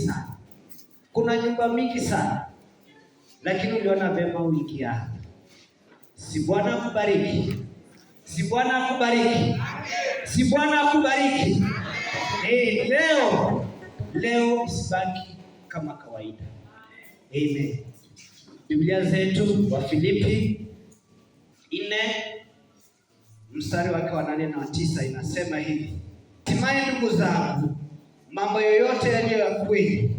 sana. Kuna nyumba mingi sana, lakini uliona vema uingia hapa. Si Bwana akubariki? Si Bwana akubariki? Si Bwana akubariki? Leo isibaki kama kawaida. Amen. Biblia zetu wa Filipi 4 mstari wake wa 8 na 9 inasema hivi: hatimaye ndugu zangu, mambo yoyote yaliyo ya kweli,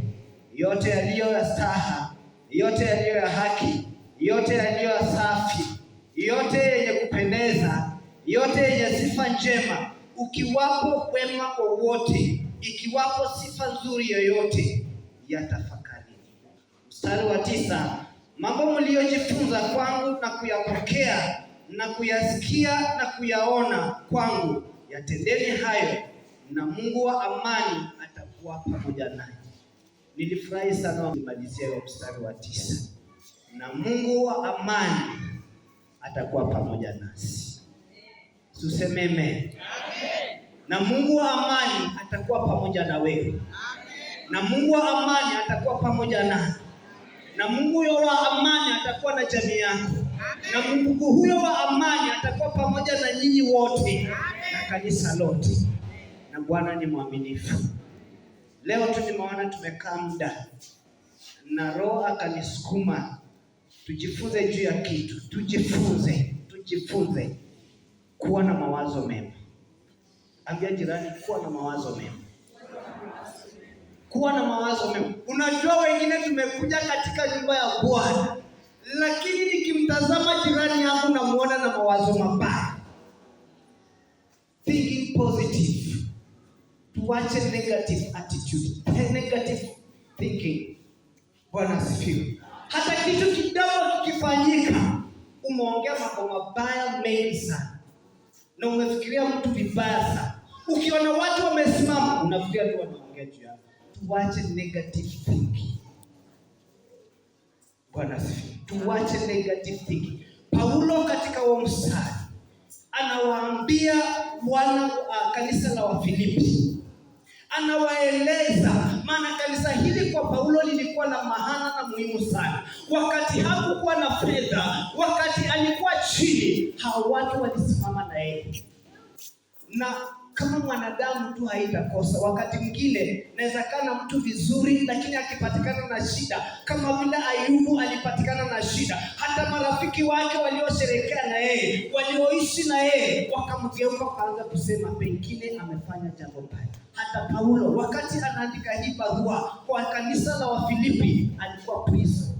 yote yaliyo ya staha, yote yaliyo ya haki, yote yaliyo ya safi, yote yenye kupendeza, yote yenye sifa njema, ukiwapo wema wowote, ikiwapo sifa nzuri yoyote, yatafakari. Mstari wa 9, mambo mliojifunza kwangu na kuyapokea na kuyasikia na kuyaona kwangu, yatendeni hayo, na Mungu wa amani atakuwa pamoja nanyi. Nilifurahi sana wakimalizia mstari wa 9, na Mungu wa amani atakuwa pamoja nasi. Tuseme amen. Na Mungu wa amani atakuwa pamoja na wewe. Na Mungu wa amani atakuwa pamoja nani. Na Mungu huyo wa amani atakuwa na jamii yako. Na Mungu huyo wa amani atakuwa pamoja na nyinyi wote na kanisa lote. Na Bwana ni mwaminifu. Leo tu nimeona tumekaa muda na Roho akanisukuma tujifunze juu ya kitu. Tujifunze kuwa na mawazo mema. Ambia jirani, kuwa na mawazo mema. Kuwa na mawazo mema. Unajua wengine tumekuja katika nyumba ya Bwana, lakini nikimtazama jirani yangu namuona na mawazo mabaya. Thinking positive. Tuache negative attitude, negative thinking. Bwana asifiwe. Hata kitu kidogo kikifanyika, umeongea mambo mabaya mengi sana, na umefikiria mtu vibaya sana. Ukiona watu wamesimama, unafikiria tu wanaongea juu yako. Tuache negative thinking. Bwana asifiwe. Tuache negative thinking. Paulo katika huo mstari anawaambia wana kanisa la Wafilipi, anawaeleza maana kanisa hili kwa Paulo lilikuwa na maana na muhimu sana. Wakati hakukuwa na fedha, wakati alikuwa chini, hao watu walisimama na yeye. Na kama mwanadamu tu haitakosa, wakati mwingine naweza kana mtu vizuri, lakini akipatikana na shida, kama vile Ayubu alipatikana na shida, hata marafiki wake waliosherehekea na yeye, walioishi na yeye, wakamgeuka kaanza kusema pengine amefanya jambo baya. Hata Paulo wakati anaandika hii barua kwa kanisa la Wafilipi alikuwa prison.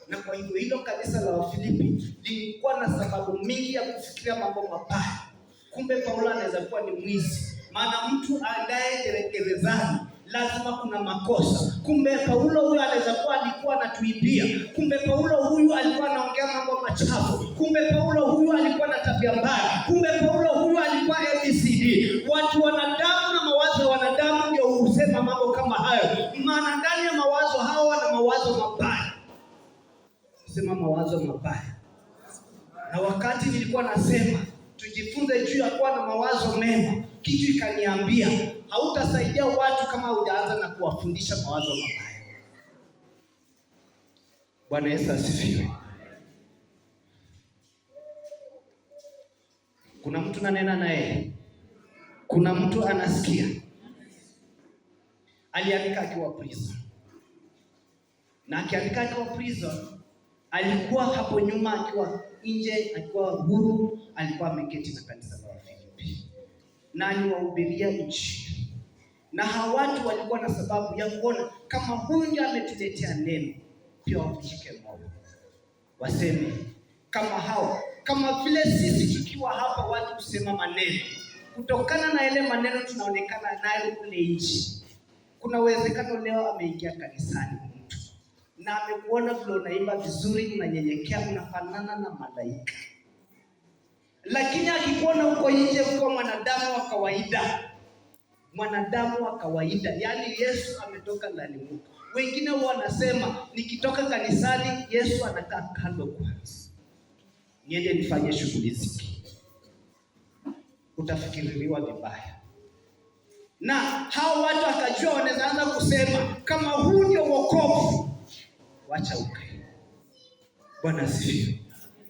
Na kwa hivyo hilo kanisa la Wafilipi lilikuwa na sababu mingi ya kufikiria mambo mabaya. Kumbe Paulo anaweza kuwa ni mwizi, maana mtu aendaye gerezani lazima kuna makosa. Kumbe Paulo huyu anaweza kuwa alikuwa anatuibia. Kumbe Paulo huyu alikuwa anaongea mambo machafu. Kumbe Paulo huyu alikuwa na tabia mbaya. Kumbe Paulo huyu alikuwa ABCD. Watu wanadamu na mawazo ya wanadamu ndio husema mambo kama hayo, maana ndani ya mawazo hao wana mawazo mabaya. Sema mawazo mabaya. Na wakati nilikuwa nasema tujifunze juu ya kuwa na mawazo mema, kitu ikaniambia hautasaidia watu kama hujaanza na kuwafundisha mawazo mabaya. Bwana Yesu asifiwe. Kuna mtu nanena naye, kuna mtu anasikia. Aliandika akiwa prison, na akiandika akiwa prison, alikuwa hapo nyuma akiwa nje, akiwa huru, alikuwa ameketi na kanisa la Wafilipi na aliwahubiria Injili. Na hao watu walikuwa na sababu ya kuona kama huyu ndiye ametuletea neno, pia wamshike moyo, waseme kama hao, kama vile sisi tukiwa hapa watu kusema maneno, kutokana na ile maneno tunaonekana nayo kule nje. Kuna uwezekano leo ameingia kanisani mtu na amekuona vile unaimba vizuri, unanyenyekea, unafanana na malaika, lakini akikuona uko nje uko mwanadamu wa kawaida, yani Yesu ametoka ndani mwako. Wengine wanasema nikitoka kanisani Yesu anakaa kando kwanza, niende nifanye shughuli ziki. Utafikiriwa vibaya. Na hao watu akajua wanaweza anza kusema kama huu ndio wokovu, wacha ukae. Bwana asifiwe.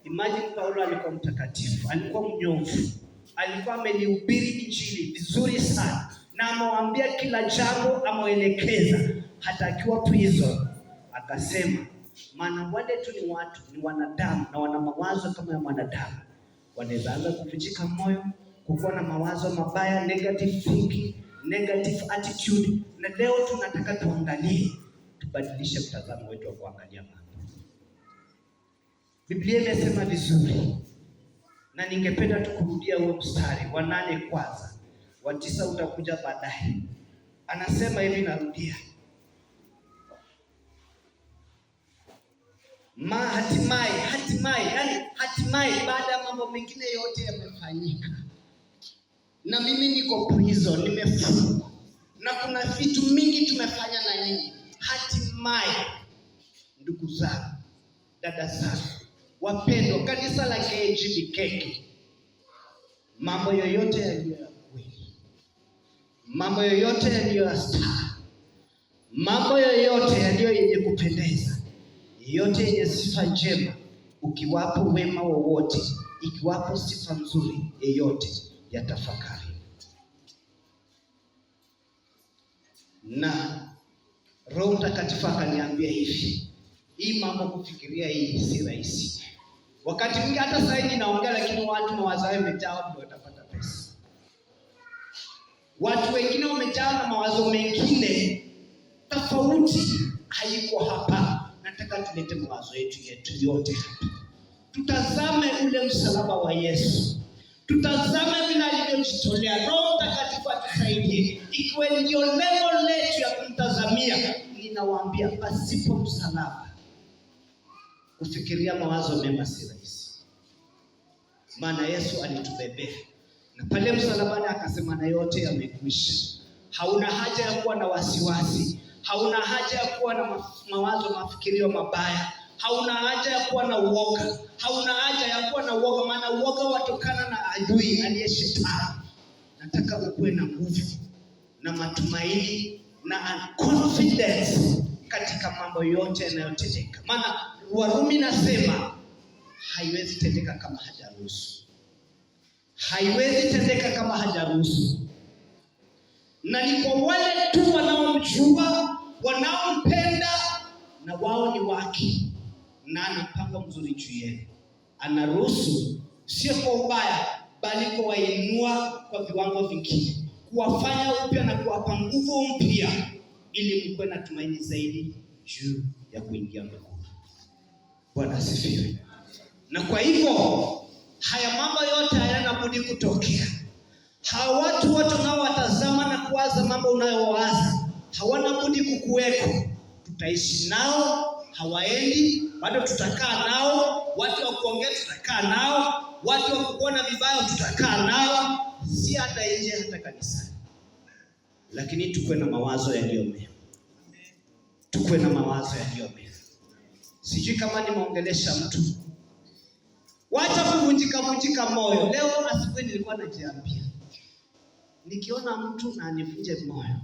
Imagine Paulo alikuwa mtakatifu, alikuwa mnyofu, alikuwa amelihubiri injili vizuri sana, na amewaambia kila jambo, ameelekeza hata akiwa prison. Akasema maana wale tu ni watu, ni wanadamu na wana mawazo kama ya mwanadamu. Wanaweza anza kuvunjika moyo, kukuwa na mawazo mabaya, negative thinking, negative attitude. Na leo tunataka tuangalie, tubadilishe mtazamo wetu wa kuangalia mambo. Biblia imesema vizuri, na ningependa tukurudia huo mstari wa 8 kwanza, wa 9 utakuja baadaye. Anasema hivi, narudia. Hatimaye baada ya mambo mengine yote yamefanyika, na mimi niko prison, nimefungwa, na kuna vitu mingi tumefanya na nyinyi. Hatimaye ndugu zangu, dada zangu wapendwa, kanisa la KGBK, mambo yoyote yaliyo ya kweli, mambo yoyote yaliyo ya staa, mambo yoyote yaliyo yenye kupendeza, yote yenye sifa njema, ukiwapo wema wowote, ikiwapo sifa nzuri yoyote, yatafakari. Na Roho Mtakatifu akaniambia hivi, hii mambo kufikiria hii si rahisi. Wakati mwingi hata sasa hivi naongea, lakini watu mawazo yao yamejaa ndio watapata pesa. Watu wengine wamejaa na mawazo mengine tofauti, haiko hapa. Nataka tulete mawazo yetu yote hapa. Tutazame ule msalaba wa Yesu. Tutazame vile alivyojitolea. Roho Mtakatifu atusaidie. Ikiwa ndio lengo letu ya kumtazamia, ninawaambia pasipo msalaba kufikiria mawazo mema si rahisi. Maana Yesu alitubebea, na pale msalabani akasema na yote yamekwisha. Hauna haja ya kuwa na wasiwasi, hauna haja ya kuwa na mawazo mafikirio mabaya, hauna haja ya kuwa na uoga, hauna haja ya kuwa na uoga, maana uoga watokana na adui aliye Shetani. Nataka ukuwe na nguvu na matumaini na confidence katika mambo yote yanayotendeka. Maana Warumi nasema haiwezi tendeka kama hajaruhusu. Haiwezi tendeka kama hajaruhusu. Na ni kwa wale tu wanaomjua, wanaompenda, na wao ni wake, na ana mpango mzuri juu yenu. Anaruhusu sio kwa ubaya, bali kwa wainua kwa viwango vingine, kuwafanya upya na kuwapa nguvu mpya, ili mkwe na tumaini zaidi juu ya kuingia mbinguni. Bwana asifiwe. Na kwa hivyo haya mambo yote hayana budi kutokea. Hawa watu wote unaowatazama na kuwaza mambo unayowaza hawana budi kukuweko. Tutaishi nao, hawaendi, bado tutakaa nao. Watu wa kuongea tutakaa nao, watu wa kuona vibaya tutakaa nao, si hata nje, hata kanisani. Lakini tukue na mawazo yaliyo mema. Tukue na mawazo yaliyo mema. Sijui kama nimeongelesha mtu. Wacha kuvunjika moyo. Leo asubuhi nilikuwa najiambia, nikiona mtu na anivunje moyo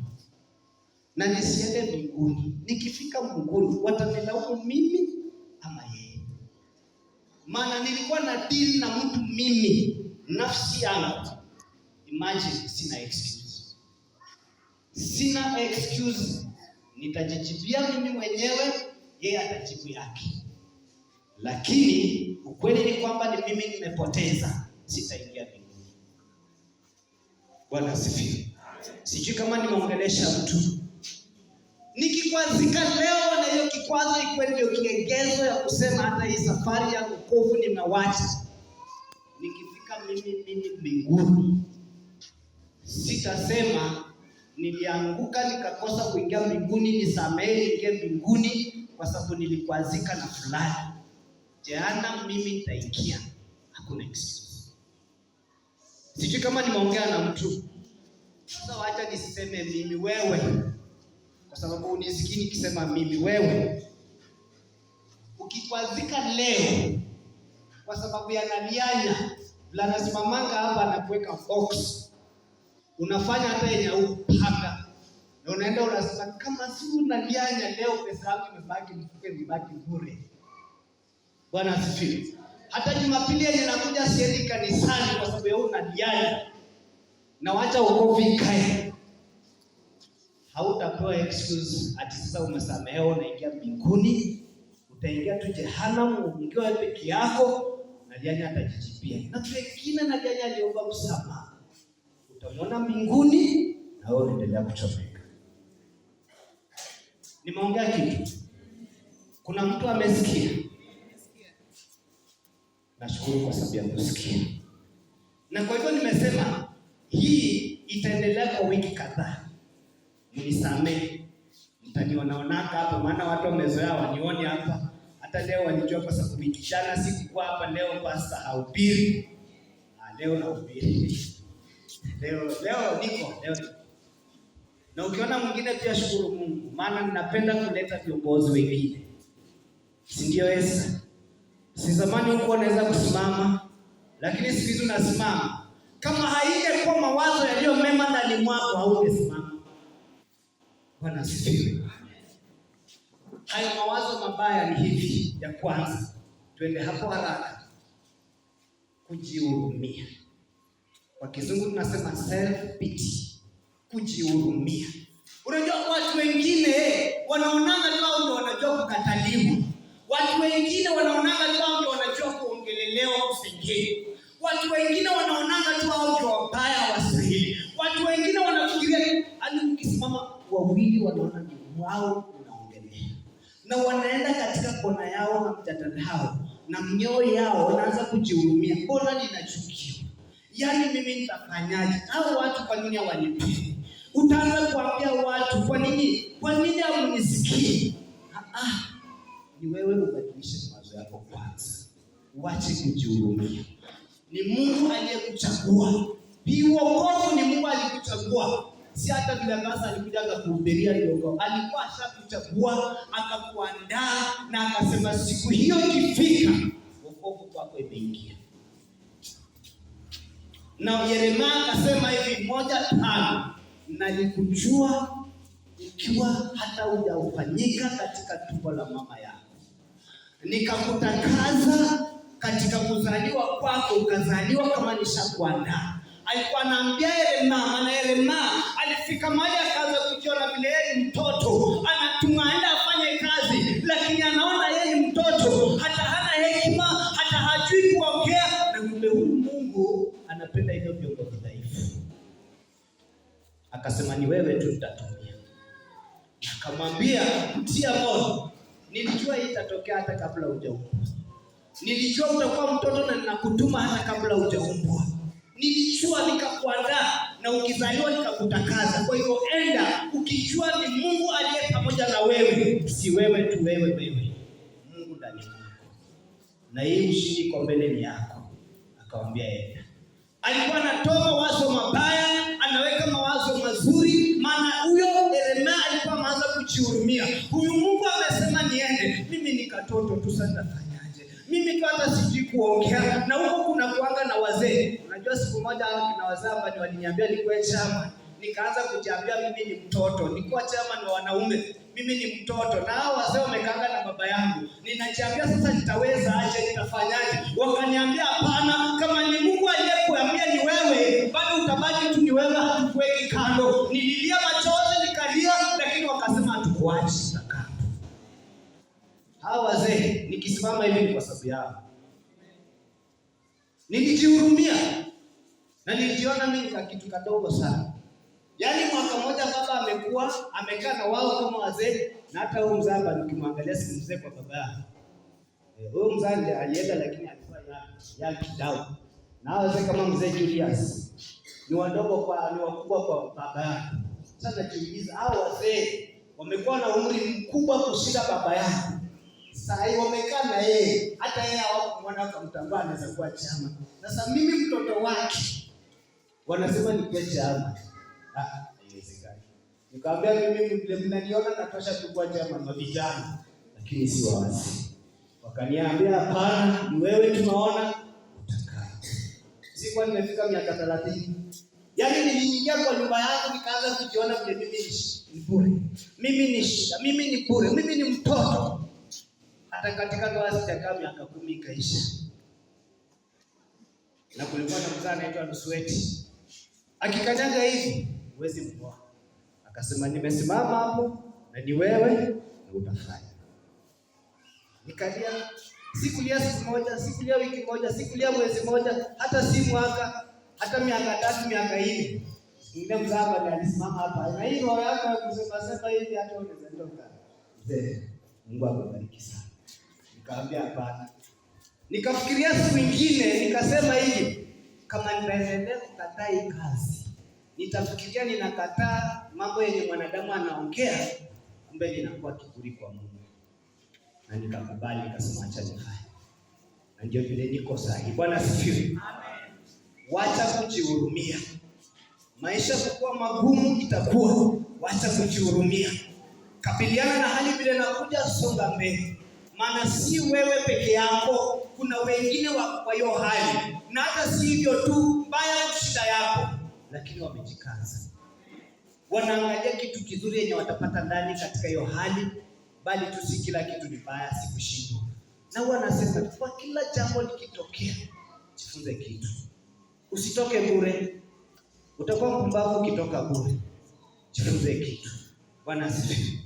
na nisiende mbinguni, nikifika mbinguni watanilaumu mimi ama yeye? Maana nilikuwa na deal na mtu mimi, nafsi yangu. Imagine, sina excuse. Nitajijibia mimi mwenyewe, yeye atajibu yake. Lakini ukweli ni kwamba ni mimi nimepoteza, sitaingia mbinguni. Bwana asifiwe. Sijui kama nimeongelesha mtu. Nikikwazika leo na hiyo kikwazo ikuwe ndio kigezo ya kusema hata hii safari ya wokovu nimewacha, nikifika mimi mbinguni, sitasema nilianguka nikakosa kuingia mbinguni, nisamehe niingie mbinguni kwa sababu nilikwazika na fulani. Jehanamu mimi nitaingia. Hakuna excuse. Sijui kama nimeongea na mtu. Sasa wacha niseme mimi, wewe, kwa sababu unisikii nikisema mimi, wewe ukikwazika leo kwa sababu ya nalianya la nasimamanga hapa na kuweka box, unafanya hata yenye upanga. Na unaenda unasema kama si unalianya leo pesa yangu imebaki mfuke imebaki bure. Bwana asifiwe. Hata Jumapili yenye nakuja siendi kanisani kwa sababu ya unalianya. Na wacha wokovu ikae. Hautapewa excuse ati sasa umesamehewa unaingia mbinguni. Utaingia tu jehanamu ukiwa peke yako na lianya atajijipia. Na wengine na lianya aliomba msamaha. Utamwona mbinguni na wewe unaendelea kuchomeka. Nimeongea kitu. Kuna mtu amesikia. Nashukuru kwa sababu ya kusikia. Na kwa hivyo nimesema hii itaendelea kwa wiki kadhaa. Mnisamehe. Mtanionaonaka hapa maana watu wamezoea wanione hapa. Hata leo walijua kwa sababu wiki jana sikuwa hapa, leo pastor hahubiri. Leo nahubiri. Leo niko. Na ukiona mwingine pia shukuru Mungu, maana ninapenda kuleta viongozi wengine. Si ndio Yesu? Si zamani huko unaweza kusimama, lakini siku hizi unasimama. Kama haingekuwa mawazo yaliyo mema ndani mwako haugesimama. Bwana asifiwe. Hayo mawazo mabaya ni hivi. Ya kwanza, twende hapo haraka. Kujihurumia. Kwa Kizungu tunasema self pity. Kujihurumia. Unajua watu wengine wanaonanga tu wao ndio wanajua kukataliwa. Watu wengine wanaonanga tu wao ndio wanajua kuongelelewa, kusengenya. Watu wengine wanaonanga tu wao ndio wabaya wastahili. Watu wengine wanafikiria hadi ukisimama wawili wanaona ni wao unaongelea. Na wanaenda katika kona yao na mjadala hao na mioyo yao wanaanza kujihurumia. Mbona ninachukiwa? Yaani mimi nitafanyaje? Hao watu kwa nini hawanipendi? Utaanza kuambia watu kwa nini hamnisikii? Ni wewe ubadilishe mawazo yako kwanza. Uache kujihurumia. Ni Mungu aliyekuchagua. Hii wokovu ni Mungu aliyekuchagua. Si hata vile basi alikuja kukuhubiria ndio. Alikuwa ashakuchagua, akakuandaa na akasema siku hiyo ikifika wokovu kwako imeingia. Na Yeremia akasema hivi 1:5, nalikujua ikiwa hata hujafanyika katika tumbo la mama yako. Nikakutakaza katika kuzaliwa kwako, ukazaliwa kama nishakuandaa. Alikuwa anaambia Yeremia, maana Yeremia alifika mahali akaanza kujiona vile yeye ni mtoto, anatumwa aende afanye kazi, lakini anaona yeye ni mtoto, hata hana hekima, hata hajui kuongea, na kumbe huyu Mungu anapenda hivyo viongozi dhaifu. Akasema ni wewe tu nitatumia. Akamwambia mtia moyo, nilijua hii itatokea hata kabla hujaumbwa. Nilijua utakuwa mtoto na ninakutuma hata kabla hujaumbwa. Nilijua nikakuandaa na ukizaliwa nikakutakaza. Kwa hivyo enda ukijua ni Mungu aliye pamoja na wewe, si wewe tu wewe. Mungu ndani yako. Na hii ushindi kwa mbele ni yako. Akamwambia enda. Alikuwa anatoa mawazo mabaya, anaweka mawazo mazuri, maana huyo Yeremia alikuwa anaanza kujihurumia. Huyu Mungu amesema niende, mimi ni katoto tu sasa fanyaje? Mimi tu hata sijui kuongea, na huko kuna kuanga na wazee. Unajua siku moja hao kina wazee ambao waliniambia nikuwe chama, nikaanza kujiambia mimi ni mtoto. Nilikuwa chama na wanaume, mimi ni mtoto. Na hao wazee wamekaanga na baba yangu. Ninajiambia sasa nitaweza aje, nitafanyaje? Wakaniambia hapana, kama ni Mungu aliyekuambia ni wewe, bado utabaki tu ni wewe, hatukuweki kando. Nililia machozi nikalia, lakini wakasema hatukuachi kando. Hao wazee nikisimama hivi ni kwa sababu yao. Nilijihurumia na nilijiona mimi ni kitu kadogo sana. Yaani mwaka mmoja baba amekuwa amekaa na wao kama wazee, na hata huyo mzee hapa nikimwangalia si mzee kwa baba yake. Huyo mzee alienda lakini alikuwa ya kidogo. Na wazee kama mzee Julius ni wakubwa kwa baba yake. Sasa najiuliza hao wazee wamekuwa na umri mkubwa kushinda baba yake. Sasa hiyo wamekaa na yeye, hata yeye hawakumwona akamtambua anaweza kuwa chama. Sasa mimi mtoto wake wanasema ni kwa chama. Haiwezekani. Nikamwambia mimi mnaniona natosha kuwa chama na vijana, lakini si wazi. Wakaniambia hapana, ni wewe tunaona utakaa. Sikuwa nimefika miaka 30. Yaani niliingia kwa nyumba yangu nikaanza kujiona vile mimi ni bure. Mimi ni shida, mimi ni bure, mimi ni mtoto. Hata katika ndoa sijakaa miaka 10 ikaisha. Na kulikuwa na mzee anaitwa Nusueti. Akikanyaga hivi, huwezi mpoa. Akasema nimesimama hapo na ni wewe na utafanya. Nikalia, sikulia siku moja, sikulia wiki moja, sikulia mwezi moja, hata si mwaka, hata miaka 3, miaka 4. Ndio mzee hapa alisimama hapa. Na hiyo roho yako ya kusema sema hivi hata unaweza toka. Mzee, Mungu akubariki sana. Nikamwambia hapana. Nikafikiria siku nyingine nikasema hivi, kama nitaendelea kukataa hii kazi, nitafikiria ninakataa mambo yenye mwanadamu anaongea, kumbe ninakuwa kiburi kwa Mungu. Na nikakubali, nikasema acha nifanye. Na ndio vile niko sahihi. Bwana asifiwe. Amen. Wacha kujihurumia. Maisha kuwa magumu itakuwa, wacha kujihurumia. Kabiliana na hali vile inakuja, songa mbele. Maana si wewe peke yako, kuna wengine kwa hiyo hali. Na hata si hivyo tu, mbaya shida yako, lakini wamejikaza. Wanaangalia kitu kizuri yenye watapata ndani katika hiyo hali, bali tu si kila kitu ni mbaya, si kushindwa. Na wanasema kwa kila jambo likitokea, jifunze kitu. Usitoke bure. Utakuwa mpumbavu ukitoka bure. Jifunze kitu. Bwana asifiwe.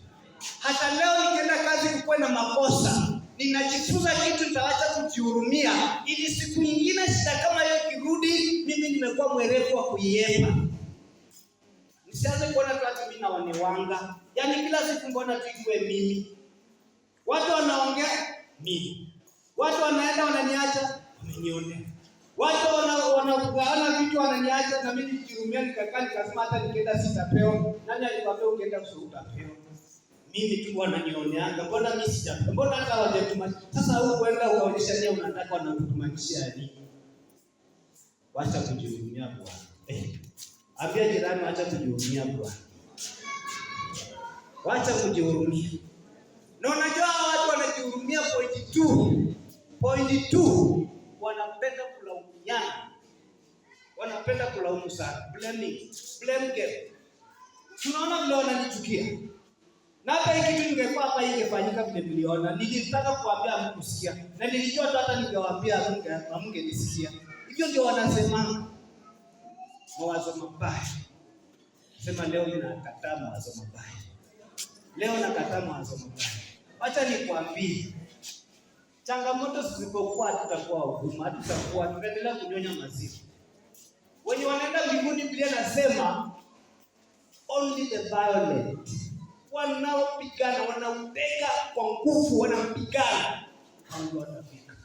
Hata leo nikienda kazi kukuwe na makosa, ninajifunza kitu, nitaacha kujihurumia ili siku nyingine shida kama hiyo kirudi, mimi nimekuwa mwerevu wa kuiepa. Nisianze kuona tu ati mimi na waniwanga. Yaani kila siku mbona tuiwe mimi? Watu wanaongea mimi. Watu wanaenda wananiacha, wamenionea. Watu wanakugawana vitu wananiacha na mimi nikirumia nikakaa nikasema hata nikienda sitapewa. Nani alikwambia ukienda utapewa? Mimi tu wananioneanga. Mbona mimi sijapewa? Mbona hata hawajatuma? Sasa huko kwenda ukaonyesha nia unataka wanakutumanishia nini? Wacha kujihurumia Bwana. Ambia jirani acha kujihurumia Bwana. Wacha kujihurumia. Na unajua watu wanajihurumia point 2 wanapenda kulaumiana. Wanapenda kulaumu sana. Blame game. Tunaona vile wananichukia. Na hata hiki kitu ningekuwa hapa ingefanyika vile niliona. Nilitaka kuambia mkusikia. Na nilijua hata ningewaambia mngenisikia. Hivyo ndio wanasema mawazo mabaya. Sema leo ninakataa mawazo mabaya. Leo nakataa mawazo mabaya. Acha nikwambie. Changamoto zisipokuwa tutakuwa huduma, tutakuwa tunaendelea kunyonya maziwa. Wenye wanaenda mbinguni Biblia inasema only the violent, wanaopigana, wanauteka kwa nguvu, wanapigana hao watafika.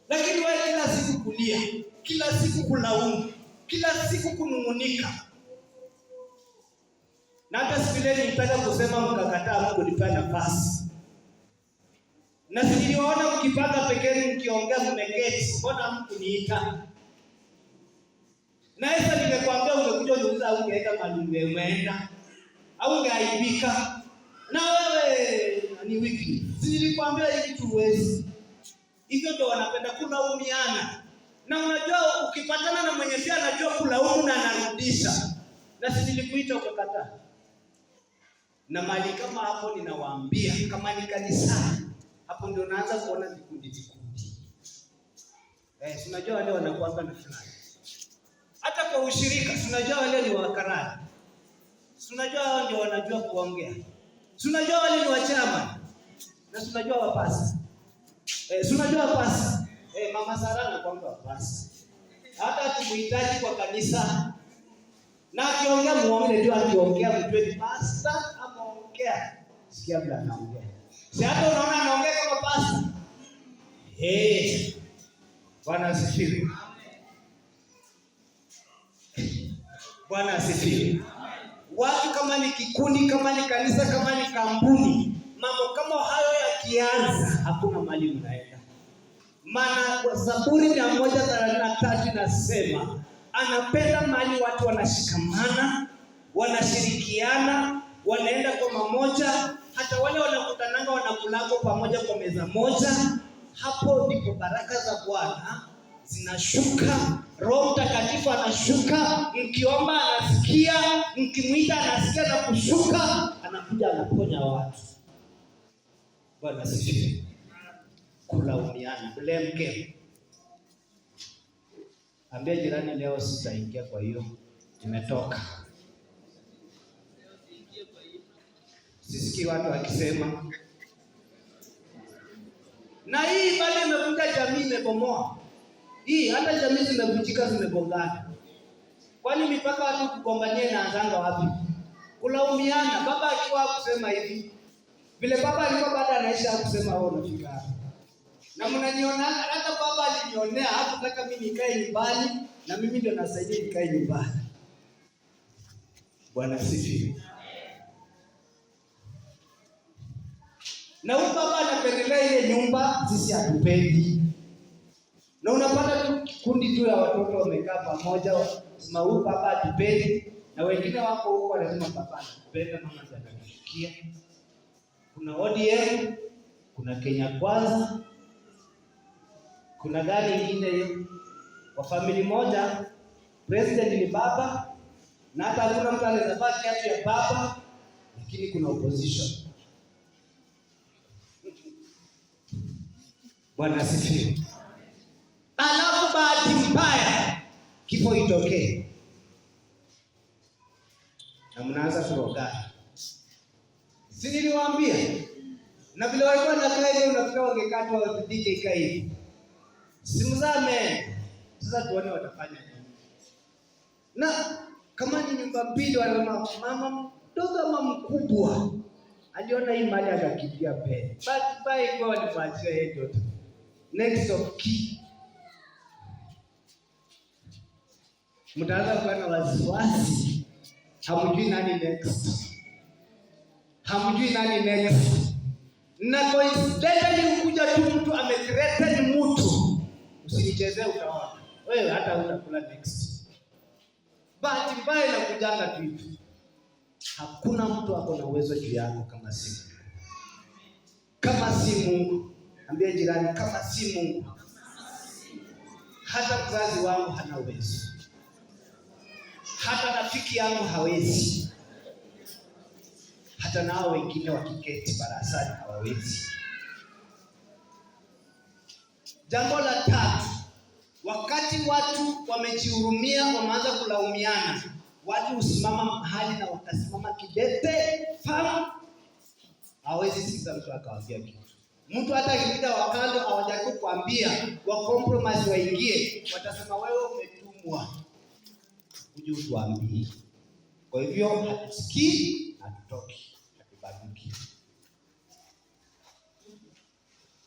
Lakini wewe kila siku kulia, kila siku kulaumu, kila siku kunungunika. Na hata siku ile nilitaka kusema mkakataa kunipa nafasi. Na niliona mkipanga pekeni mkiongea mmeketi, mbona mkuniita? Na sasa ningekwambia ungekuja uniuliza au ungeenda mahali umeenda au ungeaibika. Na wewe ni wiki. Nilikwambia hivi tu huwezi. Hivyo ndio wanapenda kulaumiana. Na unajua ukipatana na mwenye pia anajua kulaumu na anarudisha. Na si nilikuita ukakataa. Na mali kama hapo ninawaambia kama ni kanisa, hapo ndio naanza kuona vikundi. Tunajua wale wanakuanga na fulani. Hata kwa ushirika, tunajua wale ni wakarani. Tunajua wao ndio wanajua kuongea. Tunajua wale ni wachama. Na tunajua wapasi. Tunajua wapasi. Mama Sara na kwamba wapasi. Hata tumuhitaji kwa kanisa. Na akiongea muombe tu, akiongea mjue ni pastor ameongea. Sikia bila anaongea. Si hata unaona anaongea kama pastor. Bwana asifiwe. Bwana asifiwe. Watu kama ni kikundi, kama ni kanisa, kama ni kampuni, mambo kama hayo yakianza, hakuna mahali mnaenda. Maana Zaburi 133 inasema, anapenda mahali watu wanashikamana, wanashirikiana, wanaenda kwa pamoja, hata wale wanakutananga wanakulako pamoja kwa meza moja. Hapo ndipo baraka za Bwana zinashuka Roho Mtakatifu anashuka, mkiomba anasikia, mkimwita anasikia na kushuka, anakuja anaponya watu. Bwana asifiwe. Kulaumiana, blame game. Ambia jirani leo sitaingia kwa hiyo, nimetoka. Sisikii watu wakisema. Na hii bado imekuja, jamii imebomoa. Hii hata jamii zimevunjika, zimegongana. Kwani mipaka watu kugongania inaanzanga wapi? Kulaumiana. Baba akiwa kusema hivi, vile baba alikuwa baada anaisha kusema wewe unafika hapa. Na mnaniona hata baba alinionea hapo, nataka mimi nikae nyumbani na mimi ndio nasaidia nikae nyumbani. Bwana sifiwe. Na huyu baba anapendelea ile nyumba sisi hatupendi. Na unapata tu kundi tu ya watoto wamekaa pamoja, sema huyu baba hatupendi, na wengine wako huko wanasema baba anatupenda, mama anatufikia. Kuna ODM, kuna Kenya Kwanza, kuna gari nyingine hiyo. Kwa family moja president ni baba, na hata hakuna mtu anaweza vaa kiatu ya baba, lakini kuna opposition. Bwana asifiwe. Alafu bahati mbaya kifo itokee, na mnaanza kurogana. Si niliwaambia? Na vile walikuwa na kae unafika wangekatwa wapige ikae hivi. Simzame. Sasa tuone watafanya nini. Na kama ni nyumba mbili wanaona mama mdogo ama mkubwa aliona hii mali akakimbia mbele. But by God wacha yeye ndio next of key. Mtaanza kuwa na wasiwasi. Hamjui nani next. Hamjui nani next. Na coincidentally ukuja tu mtu amecreate mtu. Usinichezee utaona. Wewe hata utakula next. Bahati mbaya inakujanga tu hivi. Hakuna mtu ako na uwezo juu yako kama si Mungu. Kama si Mungu. Ambia jirani kama si Mungu. Hata mzazi wangu hana uwezo. Hata rafiki yangu hawezi. Hata nao wengine wakiketi barasani hawawezi. Jambo la tatu, wakati watu wamejihurumia, wameanza kulaumiana, watu usimama mahali na wakasimama kidete, famu. Hawezi sikiza mtu akawaambia kitu. Mtu hata akipita wakando hawajaribu kuambia, wa compromise waingie, watasema wewe umetumwa. Uje utuambie. Kwa hivyo hatusikii, hatutoki, hatubadiliki.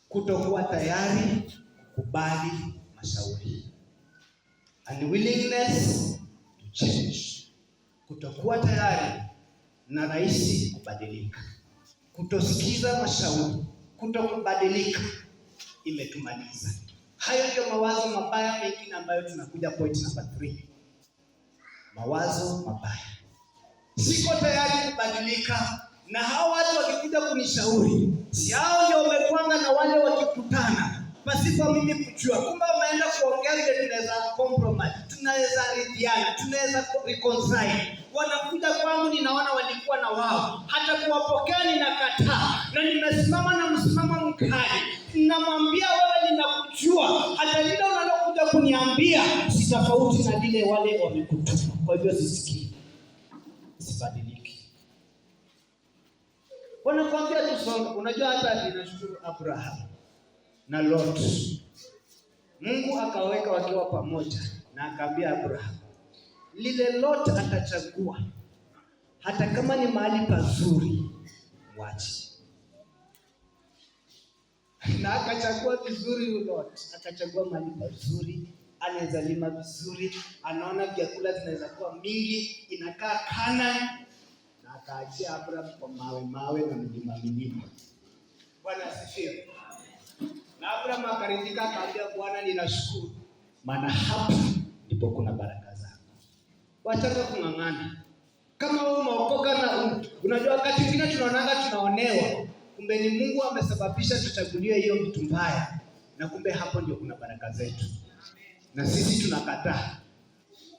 Kutokuwa tayari kukubali mashauri. Unwillingness to change. Kutokuwa tayari na rahisi kubadilika. Kutosikiza mashauri, kutokubadilika imetumaliza. Hayo ndio mawazo mabaya mengine ambayo tunakuja point number 3. Mawazo mabaya. Siko tayari kubadilika, na hao watu wakikuja kunishauri, si hao ndio wamekwanga na wale wakikutana pasipo mimi kujua. Kumbe wameenda kuongea ile tunaweza compromise, tunaweza ridhiana, tunaweza reconcile. Wanakuja kwangu ninaona walikuwa na wao. Hata kuwapokea ninakataa, na nimesimama na msimamo mkali. Ninamwambia wewe ninakujua, hata lile unalokuja kuniambia si tofauti na lile wale wamekutuma. Kwa hivyo sisikii. Sibadiliki. Wanakuambia tusonge. Unajua hata ninashukuru Abraham na Lot. Mungu akaweka wakiwa pamoja na akaambia Abraham, lile Lot atachagua, hata kama ni mahali pazuri, mwache. Na akachagua vizuri Lot, akachagua mahali pazuri, anaweza lima vizuri, anaona vyakula zinaweza kuwa mingi, inakaa Kanani, na akaachia Abraham kwa mawe na milima. Bwana asifiwe. Na Abraham akaridhika, akaambia Bwana ninashukuru, maana hapa ndipo kuna baraka zako. Wacha kung'ang'ana. Kama wewe umeokoka na unajua wakati mwingine tunaonanga tunaonewa, kumbe ni Mungu amesababisha tuchaguliwe hiyo mtu mbaya, na kumbe hapo ndio kuna baraka zetu. na sisi tunakataa.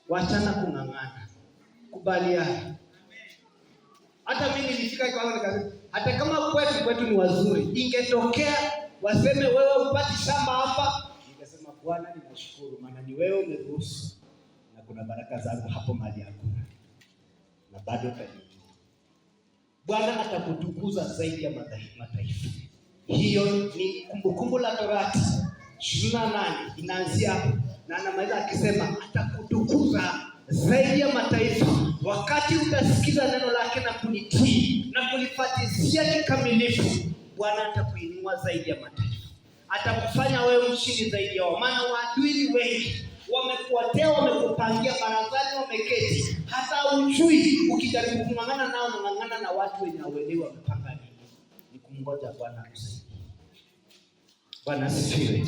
Wachana kung'ang'ana, kubaliana. Hata mimi nilifika kwa nikasema, hata kama kwetu ni wazuri, ingetokea waseme wewe upati shamba hapa, nikasema Bwana ninashukuru, maana ni wewe umeruhusu, na kuna baraka zangu hapo mahali hakuna, na bado utaniinua. Bwana atakutukuza zaidi ya mataifa. Hiyo ni Kumbukumbu la Torati 28 inaanzia hapo, na anamaliza akisema atakutukuza zaidi ya mataifa wakati utasikiza neno lake na kulitii na kulifuatilia kikamilifu. Bwana atakuinua zaidi ya mataifa, atakufanya wewe mshindi zaidi yao, maana waadui wengi wamekuotea, wamekupangia barazani, wameketi hata ujui. Ukijaribu kung'ang'ana nao, unang'ang'ana na watu wenye hawelewi wamepanga nini. Ni kumngoja Bwana akusaidie. Bwana asifiwe.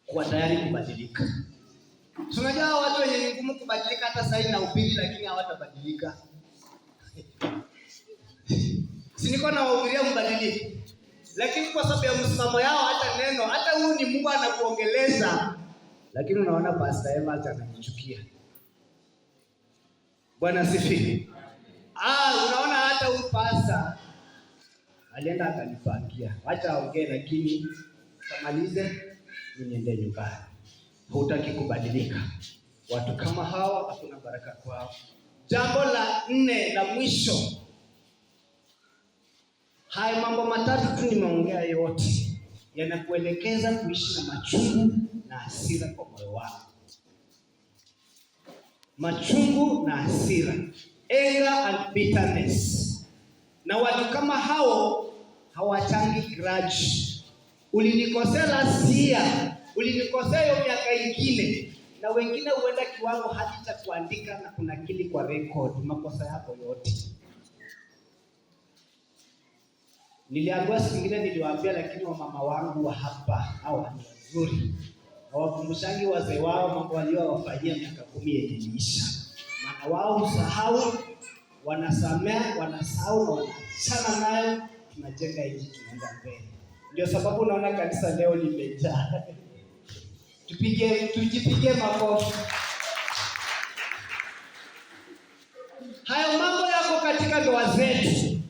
Kuwa tayari kubadilika. Tunajua watu wenye ni ngumu kubadilika, hata sasa na ubiri, lakini hawatabadilika. Si niko na wahubiria mbadilike, lakini kwa sababu ya msimamo yao, hata neno, hata huyu ni Mungu anakuongeleza, lakini unaona Pastor Eva ananichukia. Bwana asifiwe. Unaona hata huyu pastor alienda akanipangia, acha aongee, lakini kamalize niende nyumbani. Hutaki kubadilika. Watu kama hawa hakuna baraka kwao. Jambo la 4 la mwisho. Haya mambo matatu tu nimeongea yote yanakuelekeza kuishi na machungu na hasira kwa moyo wako. Machungu na hasira, anger and bitterness. Na watu kama hao hawachangi grudge. Ulinikosea last year, ulinikosea hiyo miaka ingine, na wengine huenda kiwango hadi cha kuandika na kunakili kwa record makosa yako yote. Niliambiwa siku nyingine, niliwaambia, lakini wamama wangu wa hapa hawa ni wazuri, hawakumbushangi wazee wao mambo waliowafanyia miaka 10 iliisha. Maana wao usahau, wanasamea, wanasahau na wanachana nayo. Tunajenga hiki, tunaenda mbele. Ndio sababu unaona kanisa leo limejaa. Tujipigie makofi. Hayo mambo yako katika ndoa zetu.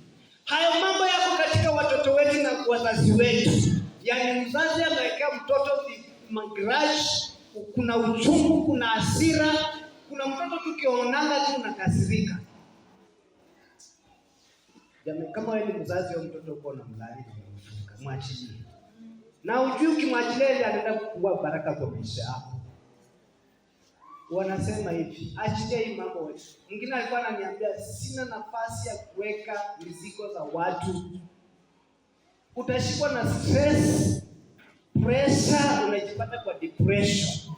Hayo mambo yako katika watoto wetu na wazazi wetu. Yaani mzazi amewekea mtoto grudge, kuna uchungu, kuna hasira, kuna mtoto tukionanga tu unakasirika. Jamani, kama wewe ni mzazi wa mtoto uko na mlani, mwachilie. Na ujui ukimwachilia ile anaenda kuwa baraka kwa maisha yako. Wanasema hivi, achilia hii mambo wewe. Mwingine alikuwa ananiambia sina nafasi ya kuweka mizigo za watu. Utashikwa na stress, pressure, unajipata kwa depression.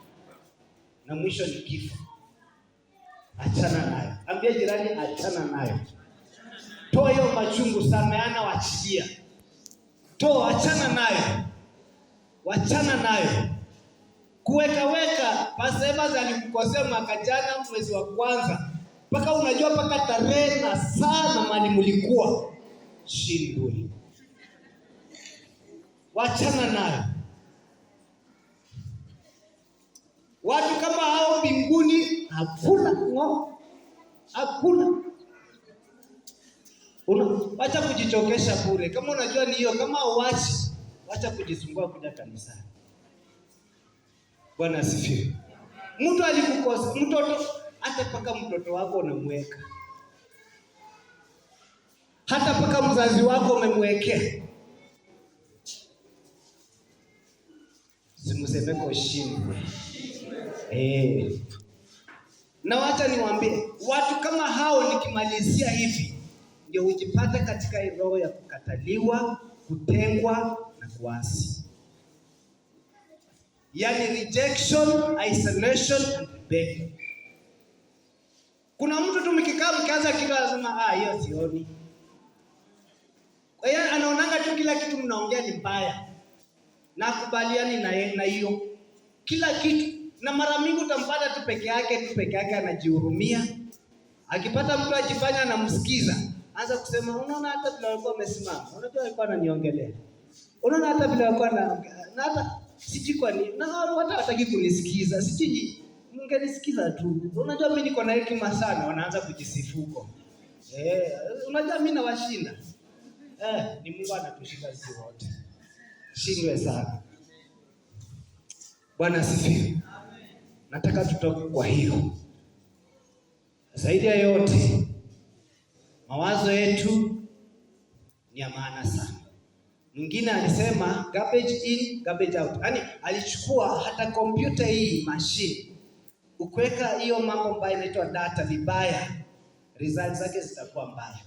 Na mwisho ni kifo. Achana nayo. Ambia jirani achana nayo. Toa hiyo machungu, sameana, wachilia. Toa, achana nayo. Wachana nayo. Kuweka Pastor Evans alikukosea mwaka jana mwezi wa kwanza, mpaka unajua mpaka tarehe na saa na mali mlikuwa shindwe. Wachana nayo. Watu kama hao mbinguni hakuna hakuna. Wacha kujichokesha bure. Kama unajua ni hiyo, kama uachi, wacha kujisumbua kuja kanisani. Bwana asifiwe. Mtu alikukosa, mtoto, hata paka mtoto wako unamweka. Hata paka mzazi wako umemwekea. Simseme kwa shindwe. Na wacha niwaambie, watu kama hao nikimalizia hivi, ndio ujipata katika roho ya kukataliwa, kutengwa na kuasi. Yaani rejection, isolation and rebellion. Kuna mtu tu mkianza kila lazima hiyo sioni. Kwa hiyo anaonanga tu kila kitu mnaongea ni mbaya. Na kubaliani na hiyo. Kila kitu, na mara mingi utampata tu peke yake anajihurumia. Akipata mtu ajifanya anamsikiza, anza kusema unaona hata vile walikuwa wamesimama. Unajua alikuwa ananiongelea. Unaona hata vile walikuwa na hata Sijui kwa nini. Na watu hawataki kunisikiza. Sijui mngenisikiza tu. Unajua mimi niko na hekima sana, wanaanza kujisifuko. Unajua mimi nawashinda. Ni Mungu anatushinda sisi wote. Shindwe sana. Bwana asifiwe. Nataka tutoke kwa hiyo. Zaidi ya yote, mawazo yetu ni ya maana sana. Mwingine alisema garbage in, garbage out. Yaani alichukua hata kompyuta hii machine. Ukiweka hiyo mambo ambayo inaitwa data vibaya, results zake zitakuwa mbaya.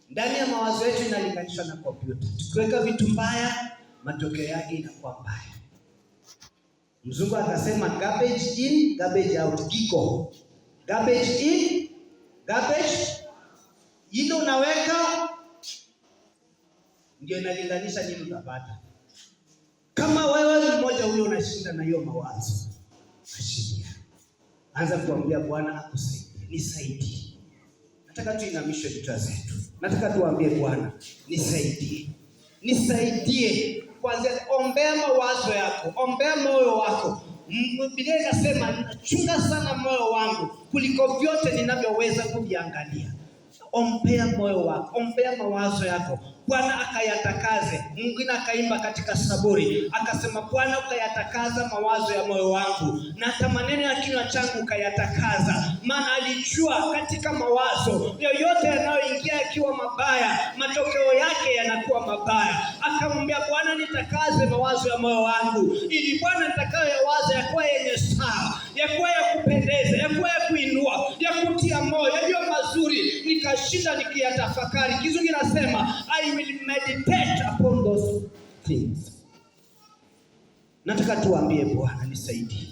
Ndani ya mawazo yetu inalinganishwa na kompyuta. Tukiweka vitu mbaya, matokeo yake inakuwa mbaya. Mzungu akasema garbage in, garbage out. Kiko garbage in, garbage ile unaweka ndio inalinganisha nini utapata. Kama wewe mmoja ule unashinda na hiyo mawazo, ashiria. Anza kuambia Bwana akusaidie, nisaidie. Nataka tuinamishe vichwa zetu. Nataka tuambie Bwana, nisaidie. Nisaidie. Kwanza ombea mawazo yako, ombea moyo wako. Biblia inasema chunga sana moyo wangu kuliko vyote ninavyoweza kuviangalia. Ombea moyo wako, ombea mawazo yako. Bwana akayatakaze. Mwingine akaimba katika Zaburi, akasema Bwana ukayatakaza mawazo ya moyo wangu, na hata maneno ya kinywa changu ukayatakaza. Maana alijua katika mawazo yoyote yanayoingia yakiwa mabaya, matokeo yake yanakuwa mabaya. Akamwambia Bwana nitakaze mawazo ya moyo wangu, ili Bwana nitakayoyawaza yakuwa yenye sawa, yakuwa ya kupendeza, yakuwa ya kuinua, ya kutia moyo, yaliyo mazuri, nikashinda nikiyatafakari. Kizungu kinasema I will meditate upon those things. Nataka tuambie Bwana nisaidie.